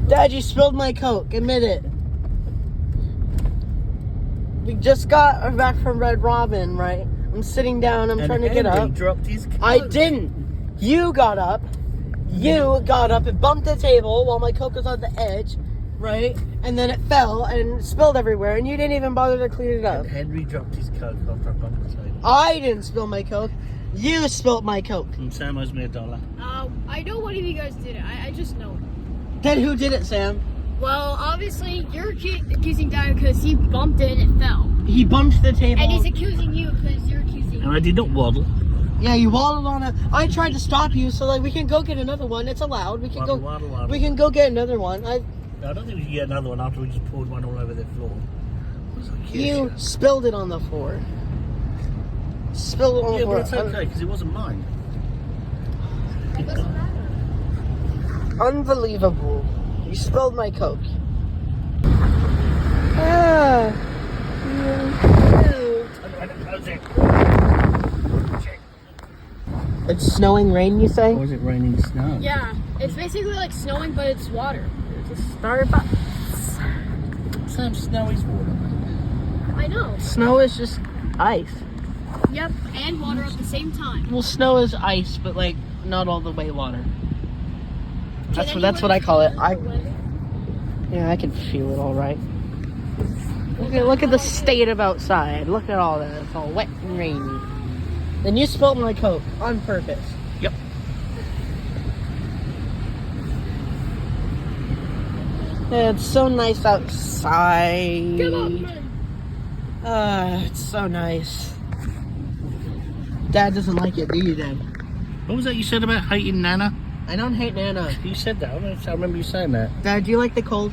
Dad, you spilled my Coke. Admit it. We just got back from Red Robin, right? I'm sitting down. I'm trying to get up. Dropped his Coke. I didn't. You got up. You got up and bumped the table while my Coke was on the edge, right? And then it fell and spilled everywhere, and you didn't even bother to clean it up. And Henry dropped his Coke after I bumped the table. I didn't spill my Coke. You spilled my Coke. And Sam owes me $1. I know one of you guys did it. I just know. Then who did it, Sam? Well, obviously, you're accusing Dad because he bumped it and it fell. He bumped the table. And he's accusing you because you're accusing And I did not waddle. Yeah, you waddled on it. I tried to stop you, so we can go get another one. It's allowed. We can Waddle. We can go get another one. I don't think we can get another one after we just poured one all over the floor. You spilled it on the floor. Spilled it on the floor. But it's okay because it wasn't mine. Unbelievable. You spilled my Coke. Ah. It's snowing rain, you say? Or is it raining snow? Yeah, it's basically like snowing, but it's water. It's a Starbucks. Sam, snow is water. I know. Snow is just ice. Yep, and water at the same time. Well, snow is ice, but like not all the way water. That's what I call it. Yeah, I can feel it all right. Look at the state of outside. Look at all that. It's all wet and rainy. Then you spilled my Coke on purpose. Yep. Yeah, it's so nice outside. Come on, It's so nice. Dad doesn't like it, do you, Dad? What was that you said about hating Nana? I don't hate Nana. You said that. I remember you saying that. Dad, do you like the cold?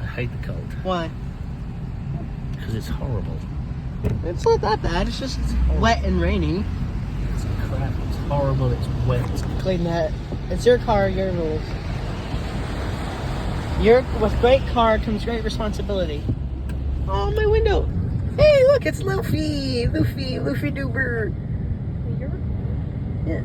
I hate the cold. Why? Because it's horrible. It's not that bad. It's just wet and rainy. It's crap. It's horrible. It's wet. Clean that. It's your car, your rules. With great car comes great responsibility. Oh, my window. Hey, look, it's Luffy Doober. Yeah.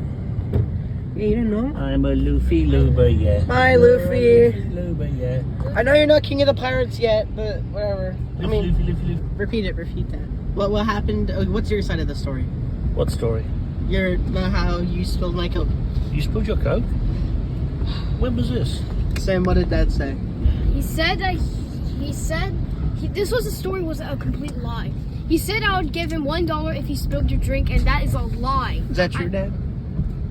You didn't know? I'm a Luffy Luber, yeah. Hi, Luffy. Luber, yeah. I know you're not king of the pirates yet, but whatever. Luffy. Repeat that. What happened? What's your side of the story? What story? How you spilled my Coke. You spilled your Coke? When was this? Sam, what did Dad say? He said this story was a complete lie. He said I would give him $1 if he spilled your drink, and that is a lie. Is that true, Dad?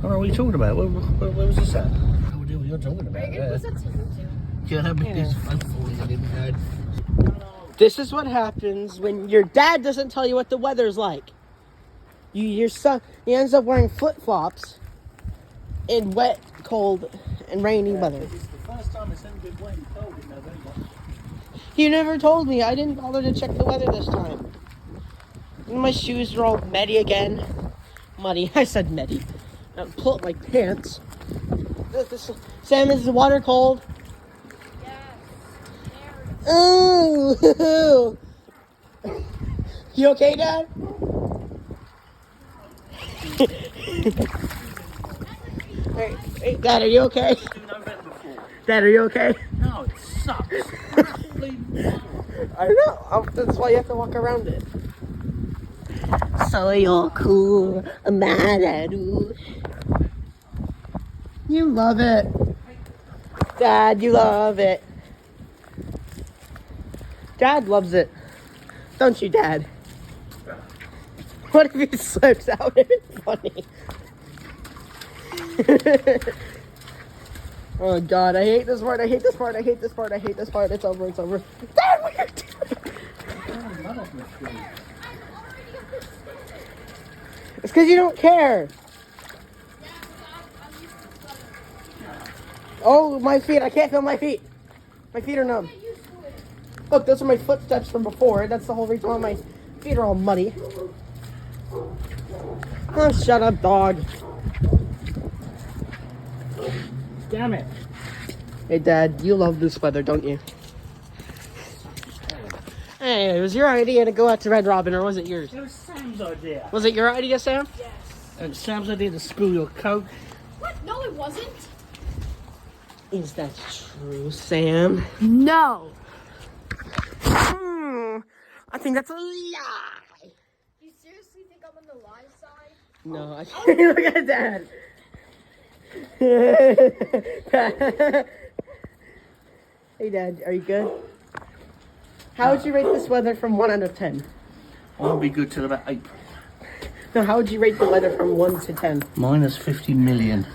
What are you talking about? Where was this at? What are you talking about? This is what happens when your dad doesn't tell you what the weather's like. Your son, he ends up wearing flip-flops in wet, cold, and rainy weather. It's the first time it's ever been wet and cold in November. You never told me. I didn't bother to check the weather this time. And my shoes are all muddy again. Muddy. I said muddy. Pull up my pants. Sam, is the water cold? Yes. Ooh. You okay, Dad? Hey, Dad, are you okay? Dad, are you okay? No, it sucks. I know. That's why you have to walk around it. So you're cool, Maru. You love it. Dad, you love it. Dad loves it. Don't you, Dad? What if he slips out? It's funny. Oh God, I hate this part. It's over. Dad, what are you doing? It's because you don't care. Oh, my feet. I can't feel my feet. My feet are numb. Look, those are my footsteps from before. That's the whole reason why my feet are all muddy. Oh, shut up, dog. Damn it. Hey, Dad, you love this weather, don't you? Hey, it was your idea to go out to Red Robin, or was it yours? It was Sam's idea. Was it your idea, Sam? Yes. And Sam's idea to spill your Coke. What? No, it wasn't. Is that true, Sam? No. I think that's a lie. You seriously think I'm on the lie side? No, I can't. Look at Dad. Hey, Dad, are you good? How would you rate this weather from 1 out of 10? I'll be good till about April. No, how would you rate the weather from 1 to 10? Minus 50 million.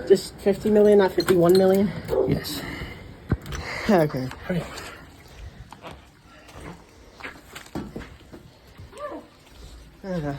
Just 50 million, not 51 million? Yes. Okay. Hurry up. I don't know.